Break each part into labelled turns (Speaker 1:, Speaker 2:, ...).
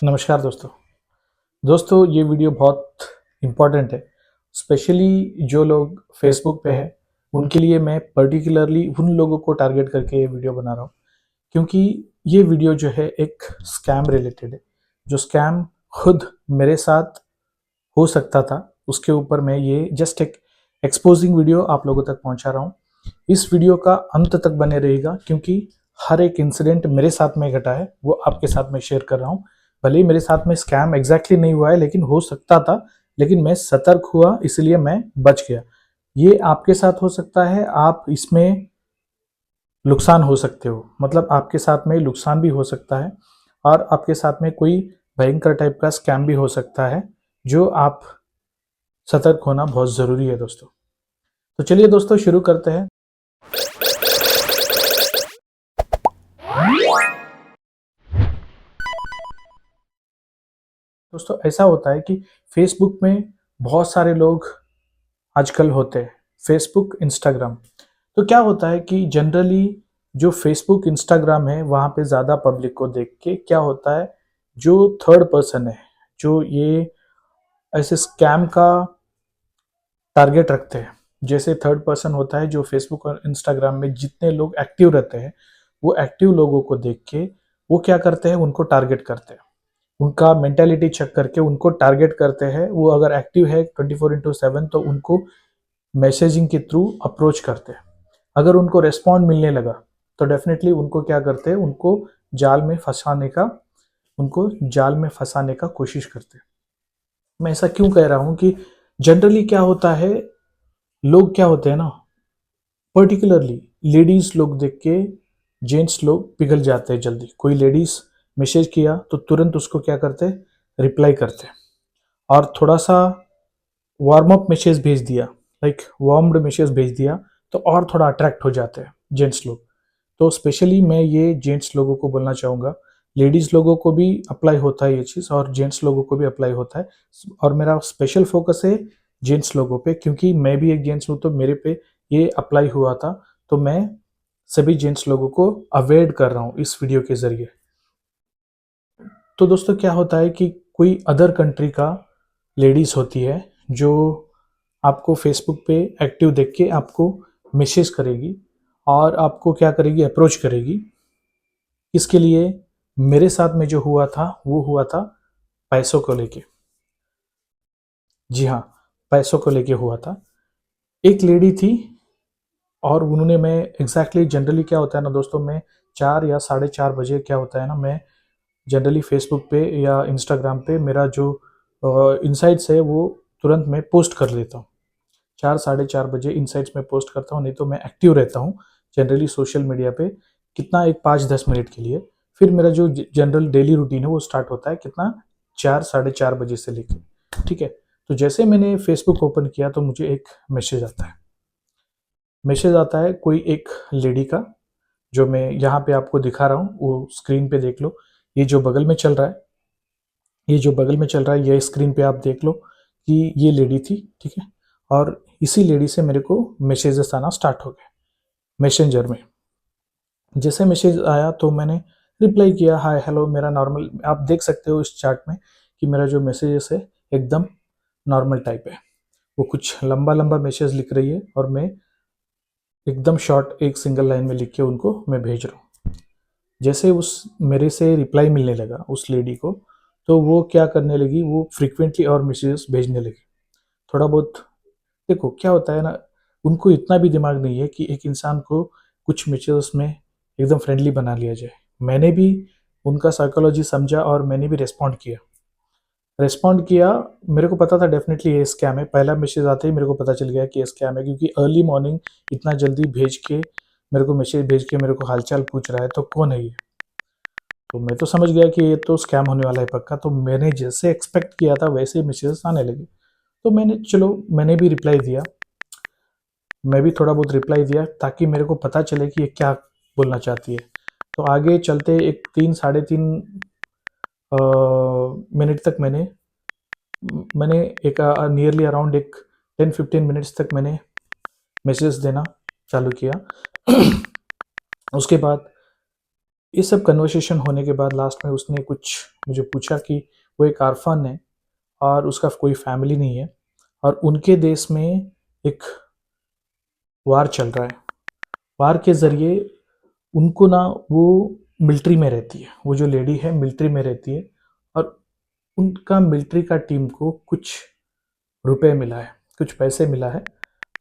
Speaker 1: नमस्कार दोस्तों। ये वीडियो बहुत इम्पोर्टेंट है। स्पेशली जो लोग फेसबुक पे हैं उनके लिए मैं पर्टिकुलरली उन लोगों को टारगेट करके ये वीडियो बना रहा हूँ, क्योंकि ये वीडियो जो है एक स्कैम रिलेटेड है। जो स्कैम खुद मेरे साथ हो सकता था, उसके ऊपर मैं ये जस्ट एक एक्सपोजिंग वीडियो आप लोगों तक पहुंचा रहा हूँ। इस वीडियो का अंत तक बने रहेगा, क्योंकि हर एक इंसिडेंट मेरे साथ में घटा है वो आपके साथ में शेयर कर रहा हूँ। भले ही मेरे साथ में स्कैम एग्जैक्टली नहीं हुआ है, लेकिन हो सकता था। लेकिन मैं सतर्क हुआ, इसलिए मैं बच गया। ये आपके साथ हो सकता है, आप इसमें नुकसान हो सकते हो, मतलब आपके साथ में नुकसान भी हो सकता है और आपके साथ में कोई भयंकर टाइप का स्कैम भी हो सकता है, जो आप सतर्क होना बहुत ज़रूरी है दोस्तों। तो चलिए दोस्तों, शुरू करते हैं। दोस्तों, ऐसा होता है कि फेसबुक में बहुत सारे लोग आजकल होते हैं। Facebook, Instagram. तो क्या होता है कि जनरली जो फेसबुक, इंस्टाग्राम है, वहाँ पे ज़्यादा पब्लिक को देख के क्या होता है, जो थर्ड पर्सन है, जो ये ऐसे स्कैम का टारगेट रखते हैं। जैसे थर्ड पर्सन होता है, जो फेसबुक और इंस्टाग्राम में जितने लोग एक्टिव रहते हैं, वो एक्टिव लोगों को देख के वो क्या करते हैं, उनको टारगेट करते हैं। उनका मेंटेलिटी चेक करके उनको टारगेट करते हैं। वो अगर एक्टिव है 24/7 तो उनको मैसेजिंग के थ्रू अप्रोच करते हैं। अगर उनको रिस्पॉन्ड मिलने लगा तो डेफिनेटली उनको क्या करते हैं, जाल में फंसाने का उनको जाल में फंसाने का कोशिश करते हैं। मैं ऐसा क्यों कह रहा हूँ कि जनरली क्या होता है, लोग क्या होते हैं ना, पर्टिकुलरली लेडीज लोग देख के जेंट्स लोग पिघल जाते हैं जल्दी। कोई लेडीज मैसेज किया तो तुरंत उसको क्या करते हैं, रिप्लाई करते हैं। और थोड़ा सा वार्म अप मैसेज भेज दिया, लाइक वार्म्ड मैसेज भेज दिया, तो और थोड़ा अट्रैक्ट हो जाते हैं जेंट्स लोग। तो स्पेशली मैं ये जेंट्स लोगों को बोलना चाहूँगा। लेडीज़ लोगों को भी अप्लाई होता है ये चीज़, और जेंट्स लोगों को भी अप्लाई होता है। और मेरा स्पेशल फोकस है जेंट्स लोगों पे, क्योंकि मैं भी एक जेंट्स हूँ, तो मेरे पे ये अप्लाई हुआ था। तो मैं सभी जेंट्स लोगों को अवॉइड कर रहा हूँ इस वीडियो के ज़रिए। तो दोस्तों, क्या होता है कि कोई अदर कंट्री का लेडीज़ होती है, जो आपको फेसबुक पे एक्टिव देख के आपको मैसेज करेगी और आपको क्या करेगी, अप्रोच करेगी। इसके लिए मेरे साथ में जो हुआ था वो हुआ था पैसों को लेके। जी हाँ, पैसों को लेके हुआ था। एक लेडी थी और उन्होंने, मैं एग्जैक्टली जनरली क्या होता है ना दोस्तों, मैं 4 या 4:30 बजे क्या होता है ना, मैं जनरली फेसबुक पे या इंस्टाग्राम पे मेरा जो इनसाइट्स है वो तुरंत मैं पोस्ट कर लेता हूँ। 4 साढ़े 4 बजे इनसाइट्स में पोस्ट करता हूँ, नहीं तो मैं एक्टिव रहता हूँ जनरली सोशल मीडिया पे। कितना, एक 5-10 मिनट के लिए। फिर मेरा जो जनरल डेली रूटीन है वो स्टार्ट होता है कितना, 4 साढ़े 4 बजे से लेके। ठीक है। तो जैसे मैंने फेसबुक ओपन किया तो मुझे एक मैसेज आता है। मैसेज आता है कोई एक लेडी का, जो मैं यहाँ पे आपको दिखा रहा हूँ, वो स्क्रीन पे देख लो। ये जो बगल में चल रहा है, ये जो बगल में चल रहा है, ये स्क्रीन पे आप देख लो कि ये लेडी थी। ठीक है। और इसी लेडी से मेरे को मैसेजेस आना स्टार्ट हो गए मैसेंजर में। जैसे मैसेज आया तो मैंने रिप्लाई किया, हाय हेलो। मेरा नॉर्मल, आप देख सकते हो इस चार्ट में कि मेरा जो मैसेजेस है एकदम नॉर्मल टाइप है। वो कुछ लंबा लंबा मैसेज लिख रही है और मैं एकदम शॉर्ट एक सिंगल लाइन में लिख के उनको मैं भेज रहा हूँ। जैसे उस मेरे से रिप्लाई मिलने लगा उस लेडी को, तो वो क्या करने लगी, वो फ्रिक्वेंटली और मैसेजेस भेजने लगी। थोड़ा बहुत, देखो क्या होता है ना, उनको इतना भी दिमाग नहीं है कि एक इंसान को कुछ मैसेजेस में एकदम फ्रेंडली बना लिया जाए। मैंने भी उनका साइकोलॉजी समझा और मैंने भी रिस्पॉन्ड किया। मेरे को पता था डेफिनेटली ये स्कैम है। पहला मैसेज आते ही मेरे को पता चल गया कि ये स्कैम है, क्योंकि अर्ली मॉर्निंग इतना जल्दी भेज के, मेरे को मैसेज भेज के मेरे को हालचाल पूछ रहा है, तो कौन है ये। तो मैं तो समझ गया कि ये तो स्कैम होने वाला है पक्का। तो मैंने जैसे एक्सपेक्ट किया था वैसे ही मैसेजेस आने लगे। तो मैंने भी रिप्लाई दिया। मैं भी थोड़ा बहुत रिप्लाई दिया ताकि मेरे को पता चले कि ये क्या बोलना चाहती है। तो आगे चलते एक 3 साढ़े 3 मिनट तक मैंने मैंने एक नियरली अराउंड एक 10-15 मिनट्स तक मैंने मैसेज देना चालू किया। उसके बाद ये सब कन्वर्सेशन होने के बाद लास्ट में उसने कुछ मुझे पूछा कि वो एक आर्फन है और उसका कोई फैमिली नहीं है और उनके देश में एक वार चल रहा है। वार के ज़रिए उनको ना वो मिलिट्री में रहती है, वो जो लेडी है मिलिट्री में रहती है और उनका मिलिट्री का टीम को कुछ रुपए मिला है, कुछ पैसे मिला है,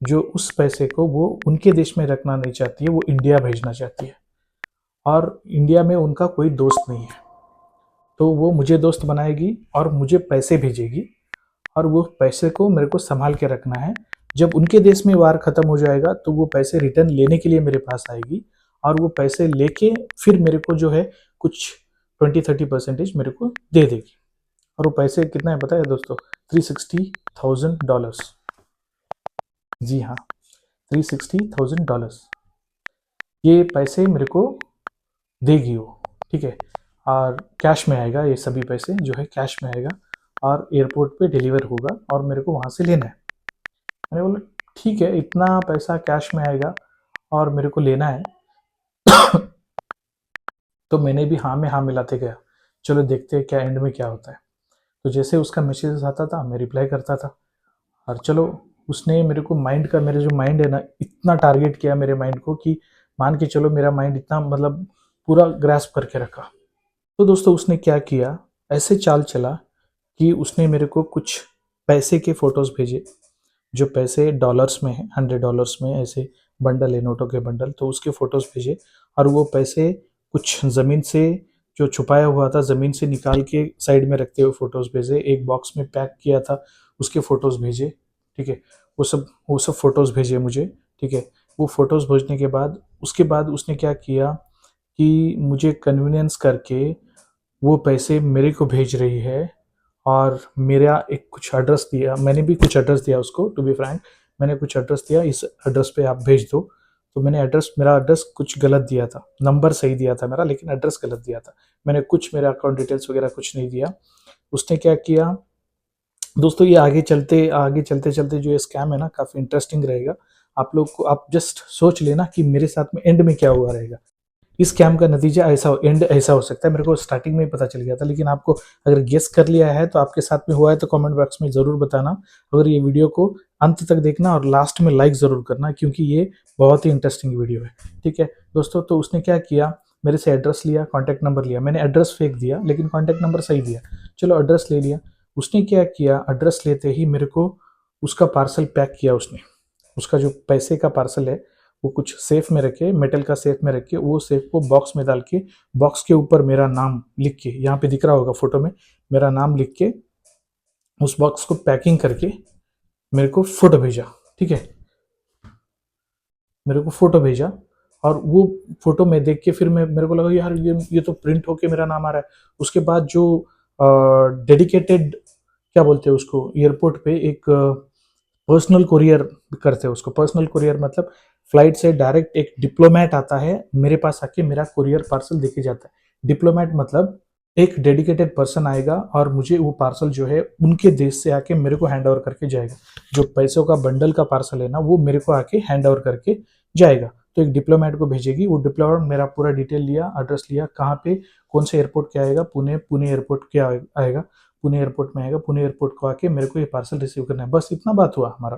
Speaker 1: जो उस पैसे को वो उनके देश में रखना नहीं चाहती है, वो इंडिया भेजना चाहती है और इंडिया में उनका कोई दोस्त नहीं है। तो वो मुझे दोस्त बनाएगी और मुझे पैसे भेजेगी और वो पैसे को मेरे को संभाल के रखना है। जब उनके देश में वार खत्म हो जाएगा तो वो पैसे रिटर्न लेने के लिए मेरे पास आएगी और वो पैसे लेके फिर मेरे को जो है कुछ 20-30% मेरे को दे देगी। और वो पैसे कितना है पता है दोस्तों? $360,000। जी हाँ, $360,000 ये पैसे मेरे को देगी वो, ठीक है। और कैश में आएगा, ये सभी पैसे जो है कैश में आएगा और एयरपोर्ट पे डिलीवर होगा और मेरे को वहाँ से लेना है। मैंने बोला ठीक है, इतना पैसा कैश में आएगा और मेरे को लेना है तो मैंने भी हाँ में हाँ मिलाते गया, चलो देखते हैं क्या एंड में क्या होता है। तो जैसे उसका मैसेज आता था मैं रिप्लाई करता था और चलो उसने मेरे को माइंड का, मेरे जो माइंड है ना, इतना टारगेट किया मेरे माइंड को कि मान के चलो मेरा माइंड इतना मतलब पूरा ग्रास्प करके रखा। तो दोस्तों उसने क्या किया, ऐसे चाल चला कि उसने मेरे को कुछ पैसे के फ़ोटोज़ भेजे, जो पैसे डॉलर्स में हैं, $100 में ऐसे बंडल है, नोटों के बंडल, तो उसके फ़ोटोज़ भेजे और वो पैसे कुछ ज़मीन से जो छुपाया हुआ था, ज़मीन से निकाल के साइड में रखते हुए फ़ोटोज़ भेजे। एक बॉक्स में पैक किया था, उसके फ़ोटोज़ भेजे, ठीक है। वो सब फ़ोटोज़ भेजे मुझे, ठीक है। वो फ़ोटोज़ भेजने के बाद उसके बाद उसने क्या किया कि मुझे कन्वीनियंस करके वो पैसे मेरे को भेज रही है और मेरा एक कुछ एड्रेस दिया, मैंने भी कुछ एड्रेस दिया उसको, टू बी फ्रैंक मैंने कुछ एड्रेस दिया, इस एड्रेस पे आप भेज दो। तो मैंने मेरा एड्रेस कुछ गलत दिया था, नंबर सही दिया था मेरा लेकिन एड्रेस गलत दिया था। मैंने कुछ मेरा अकाउंट डिटेल्स वगैरह कुछ नहीं दिया। उसने क्या किया दोस्तों, ये आगे चलते चलते जो ये स्कैम है ना काफ़ी इंटरेस्टिंग रहेगा। आप लोग को, आप जस्ट सोच लेना कि मेरे साथ में एंड में क्या हुआ रहेगा। इस स्कैम का नतीजा एंड ऐसा हो सकता है। मेरे को स्टार्टिंग में ही पता चल गया था, लेकिन आपको अगर गेस कर लिया है तो आपके साथ में हुआ है तो कमेंट बॉक्स में ज़रूर बताना। अगर ये वीडियो को अंत तक देखना और लास्ट में लाइक ज़रूर करना, क्योंकि ये बहुत ही इंटरेस्टिंग वीडियो है, ठीक है दोस्तों। तो उसने क्या किया, मेरे से एड्रेस लिया, कॉन्टैक्ट नंबर लिया, मैंने एड्रेस फेक दिया लेकिन कॉन्टैक्ट नंबर सही दिया, चलो एड्रेस ले लिया। उसने क्या किया, एड्रेस लेते ही मेरे को उसका पार्सल पैक किया उसने। उसका जो पैसे का पार्सल है वो कुछ सेफ में रखे, मेटल का सेफ में रख के, वो सेफ को बॉक्स में डाल के, बॉक्स के ऊपर मेरा नाम लिख के, यहाँ पे दिख रहा होगा फोटो में, मेरा नाम लिख के उस बॉक्स को पैकिंग करके मेरे को फोटो भेजा, ठीक है। मेरे को फोटो भेजा और वो फोटो में देख के फिर मेरे को लगा यार ये तो प्रिंट होके मेरा नाम आ रहा है। उसके बाद जो डेडिकेटेड क्या बोलते हैं उसको, एयरपोर्ट पे एक पर्सनल कुरियर करते हैं उसको। पर्सनल कुरियर मतलब फ्लाइट से डायरेक्ट एक डिप्लोमेट आता है मेरे पास आके मेरा कुरियर पार्सल देके जाता है। डिप्लोमेट मतलब एक डेडिकेटेड पर्सन आएगा और मुझे वो पार्सल जो है उनके देश से आके मेरे को हैंड ओवर करके जाएगा। जो पैसों का बंडल का पार्सल है ना, वो मेरे को आके हैंड ओवर करके जाएगा। तो एक डिप्लोमेट को भेजेगी, वो डिप्लोमेट मेरा पूरा डिटेल लिया, एड्रेस लिया, कहाँ पे कौन से एयरपोर्ट के आएगा, पुणे एयरपोर्ट के आएगा, पुणे एयरपोर्ट में आएगा, पुणे एयरपोर्ट को आके मेरे को ये पार्सल रिसीव करना है। बस इतना बात हुआ हमारा,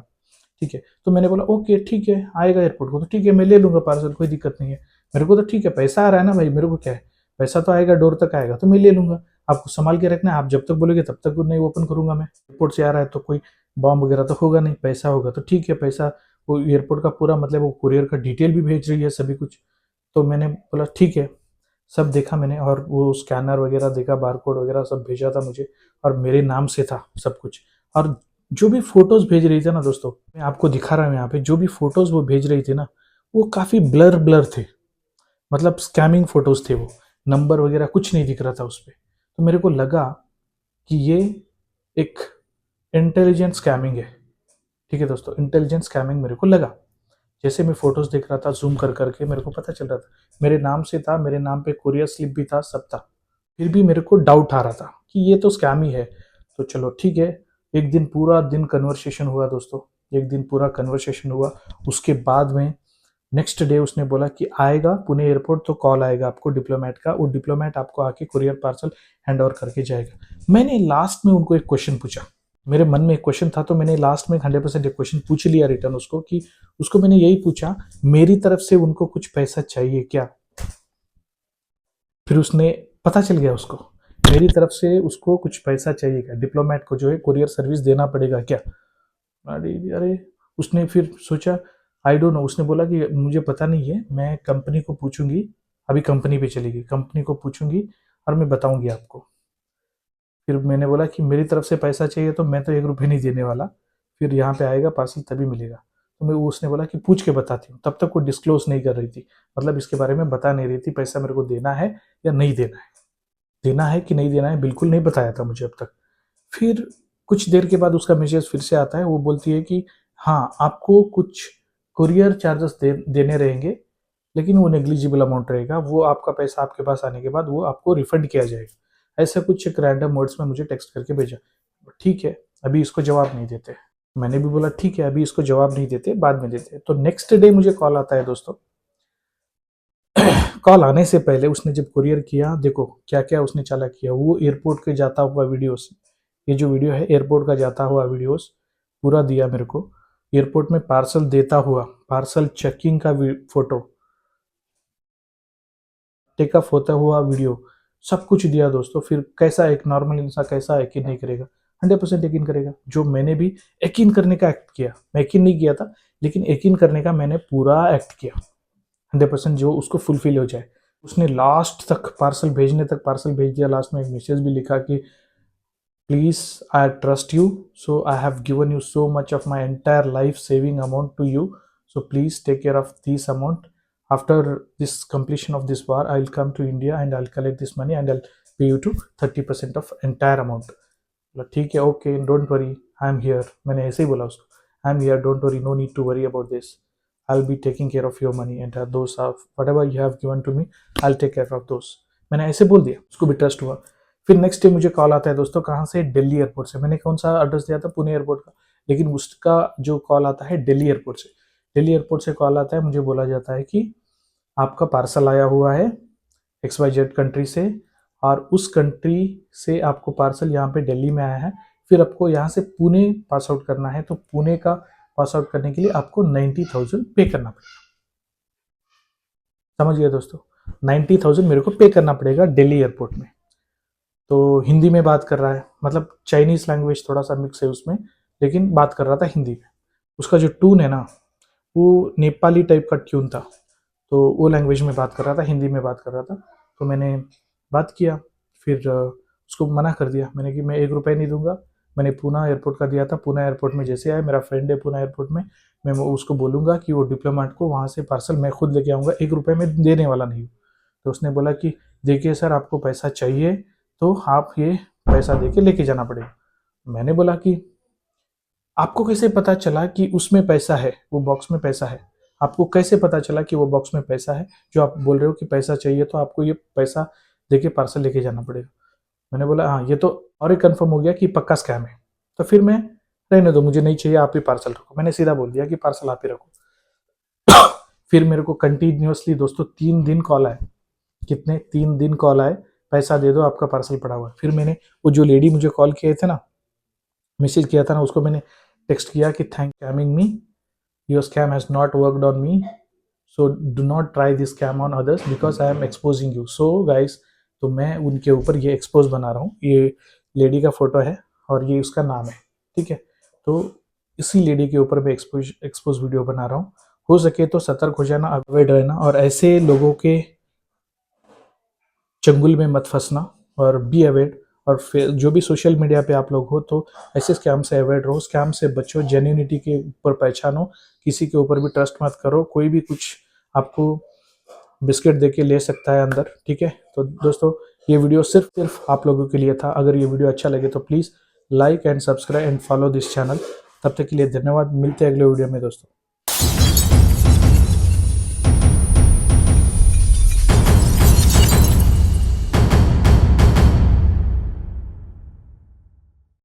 Speaker 1: ठीक है। तो मैंने बोला ओके ठीक है, आएगा एयरपोर्ट को तो ठीक है, मैं ले लूंगा पार्सल, कोई दिक्कत नहीं है। मेरे को तो ठीक है, पैसा आ रहा है ना भाई, मेरे को क्या है, पैसा तो आएगा, डोर तक आएगा तो मैं ले लूंगा। आपको संभाल के रखना है, आप जब तक बोलोगे तब तक नहीं ओपन करूंगा मैं। एयरपोर्ट से आ रहा है तो कोई बॉम्ब वगैरह तो होगा नहीं, पैसा होगा तो ठीक है। पैसा वो एयरपोर्ट का पूरा मतलब वो कुरियर का डिटेल भी भेज रही है सभी कुछ। तो मैंने बोला ठीक है, सब देखा मैंने और वो स्कैनर वगैरह देखा, बारकोड वगैरह सब भेजा था मुझे और मेरे नाम से था सब कुछ। और जो भी फोटोज भेज रही थी ना दोस्तों, मैं आपको दिखा रहा हूँ यहाँ पे, जो भी फोटोज वो भेज रही थी ना, वो काफी ब्लर ब्लर थे, मतलब स्कैमिंग फोटोज थे वो, नंबर वगैरह कुछ नहीं दिख रहा था उस पर। तो मेरे को लगा कि ये एक इंटेलिजेंट स्कैमिंग है, ठीक है दोस्तों, इंटेलिजेंट स्कैमिंग मेरे को लगा। जैसे मैं फोटोज देख रहा था जूम कर करके, मेरे को पता चल रहा था मेरे नाम से था, मेरे नाम पे कुरियर स्लिप भी था, सब था। फिर भी मेरे को डाउट आ रहा था कि ये तो स्कैम ही है। तो चलो ठीक है, एक दिन पूरा दिन कन्वर्सेशन हुआ दोस्तों, एक दिन पूरा कन्वर्सेशन हुआ। उसके बाद में नेक्स्ट डे उसने बोला कि आएगा पुणे एयरपोर्ट तो कॉल आएगा आपको डिप्लोमेट का, वो डिप्लोमेट आपको आके कुरियर पार्सल हैंड ओवर करके जाएगा। मैंने लास्ट में उनको एक क्वेश्चन पूछा, मेरे मन में एक क्वेश्चन था, तो मैंने लास्ट में 100% एक क्वेश्चन पूछ लिया रिटर्न उसको, कि उसको मैंने यही पूछा मेरी तरफ से उनको कुछ पैसा चाहिए क्या। फिर उसने, पता चल गया उसको मेरी तरफ से उसको कुछ पैसा चाहिए क्या, डिप्लोमेट को जो है कुरियर सर्विस देना पड़ेगा क्या। अरे अरे, उसने फिर सोचा आई डोंट नो, उसने बोला कि मुझे पता नहीं है, मैं कंपनी को पूछूंगी। अभी कंपनी पे चली गई, कंपनी को पूछूंगी और मैं बताऊंगी आपको। फिर मैंने बोला कि मेरी तरफ से पैसा चाहिए तो मैं तो 1 रुपये नहीं देने वाला, फिर यहाँ पे आएगा पार्सल तभी मिलेगा। तो मैं, उसने बोला कि पूछ के बताती हूँ। तब तक वो डिस्क्लोज नहीं कर रही थी, मतलब इसके बारे में बता नहीं रही थी पैसा मेरे को देना है या नहीं देना है, देना है कि नहीं देना है बिल्कुल नहीं बताया था मुझे अब तक। फिर कुछ देर के बाद उसका मैसेज फिर से आता है, वो बोलती है कि हाँ आपको कुछ कुरियर चार्जेस देने रहेंगे, लेकिन वो नेग्लिजिबल अमाउंट रहेगा, वो आपका पैसा आपके पास आने के बाद वो आपको रिफंड किया जाएगा। ऐसा कुछ एक रैंडम वर्ड्स में मुझे टेक्स्ट करके भेजा। ठीक है, अभी इसको जवाब नहीं देते। मैंने भी बोला ठीक है, अभी इसको जवाब नहीं देते, बाद में देते। तो नेक्स्ट डे मुझे कॉल आता है दोस्तों। कॉल आने से पहले उसने जब कुरियर किया, देखो क्या क्या उसने चालाक किया। वो एयरपोर्ट के जाता हुआ वीडियोस, ये जो वीडियो है एयरपोर्ट का जाता हुआ वीडियोस पूरा दिया मेरे को। एयरपोर्ट में पार्सल देता हुआ, पार्सल चेकिंग का फोटो, टेकअप होता हुआ वीडियो, सब कुछ दिया दोस्तों। फिर कैसा एक नॉर्मल इंसान कैसा यकीन नहीं करेगा, 100% यकीन करेगा। जो मैंने भी यकीन करने का एक्ट किया, मैं यकीन नहीं किया था, लेकिन यकीन करने का मैंने पूरा एक्ट किया 100%, जो उसको फुलफिल हो जाए। उसने लास्ट तक पार्सल भेजने तक पार्सल भेज दिया। लास्ट में एक मैसेज भी लिखा कि please I trust you, so I have given you so much of my entire life saving amount to you, so please take care of this amount. After this completion of this war, I'll come to India and I'll collect this money and I'll pay you to 30% of entire amount. बोला ठीक है, okay, don't worry, I am here. मैंने ऐसे ही बोला उसको, I am here, don't worry, no need to worry about this, I will be taking care of your money and those of whatever you have given to me, I will take care of those. मैंने ऐसे बोल दिया, उसको भी trust हुआ। फिर next day मुझे call आता है दोस्तों, कहाँ से, दिल्ली एयरपोर्ट से। मैंने कौन सा एड्रेस दिया था, पुणे एयरपोर्ट का, लेकिन उसका जो कॉल आता है दिल्ली एयरपोर्ट से। दिल्ली एयरपोर्ट से कॉल आता है, मुझे बोला जाता है कि आपका पार्सल आया हुआ है XYZ कंट्री से, और उस कंट्री से आपको पार्सल यहाँ पे दिल्ली में आया है, फिर आपको यहाँ से पुणे पास आउट करना है, तो पुणे का पास आउट करने के लिए आपको 90,000 पे करना पड़ेगा। समझ गए दोस्तों, 90,000 मेरे को पे करना पड़ेगा दिल्ली एयरपोर्ट में। तो हिंदी में बात कर रहा है, मतलब चाइनीज लैंग्वेज थोड़ा सा मिक्स है उसमें, लेकिन बात कर रहा था हिंदी में। उसका जो टून है ना, वो नेपाली टाइप का ट्यून था, तो वो लैंग्वेज में बात कर रहा था, हिंदी में बात कर रहा था। तो मैंने बात किया, फिर उसको मना कर दिया मैंने कि मैं 1 रुपये नहीं दूंगा। मैंने पूना एयरपोर्ट का दिया था, पूना एयरपोर्ट में जैसे आया, मेरा फ्रेंड है पूना एयरपोर्ट में, मैं उसको बोलूँगा कि वो डिप्लोमेट को वहाँ से पार्सल मैं खुद लेके आऊँगा, 1 रुपये में देने वाला नहीं हूँ। तो उसने बोला कि देखिए सर, आपको पैसा चाहिए तो आप ये पैसा दे के लेके जाना पड़ेगा। मैंने बोला कि आपको कैसे पता चला कि उसमें पैसा है, वो बॉक्स में पैसा है, आपको कैसे पता चला कि वो बॉक्स में पैसा है, जो आप बोल रहे हो कि पैसा चाहिए तो आपको ये पैसा देके पार्सल लेके जाना पड़ेगा। मैंने बोला हाँ, ये तो और एक कंफर्म हो गया कि पक्का स्कैम है। तो फिर मैं, रहने दो, मुझे नहीं चाहिए, आप ही पार्सल रखो। मैंने सीधा बोल दिया कि पार्सल आप ही रखो। फिर मेरे को कंटिन्यूअसली दोस्तों 3 दिन कॉल आए। कितने, 3 दिन कॉल आए, पैसा दे दो, आपका पार्सल पड़ा हुआ है। फिर मैंने, वो जो लेडी मुझे कॉल किए थे ना, मैसेज किया था ना, उसको मैंने टेक्स्ट किया कि thank scamming me, your scam has not worked on me, so do not try this scam on others because I am exposing you. So guys, तो मैं उनके ऊपर ये एक्सपोज बना रहा हूँ, ये लेडी का फोटो है और ये उसका नाम है, ठीक है। तो इसी लेडी के ऊपर मैं एक्सपोज वीडियो बना रहा हूँ। हो सके तो सतर्क हो जाना, अवॉइड रहना, और ऐसे लोगों के चंगुल में मत फंसना, और बी अवेयर। और फिर जो भी सोशल मीडिया पे आप लोग हो, तो ऐसे स्कैम से अवॉइड रहो, स्कैम से बचो, जेन्युइनिटी के ऊपर पहचानो, किसी के ऊपर भी ट्रस्ट मत करो। कोई भी कुछ आपको बिस्किट दे के ले सकता है अंदर, ठीक है। तो दोस्तों, ये वीडियो सिर्फ आप लोगों के लिए था। अगर ये वीडियो अच्छा लगे तो please like and subscribe and follow this channel. तब तक के लिए धन्यवाद, मिलते हैं अगले वीडियो में दोस्तों।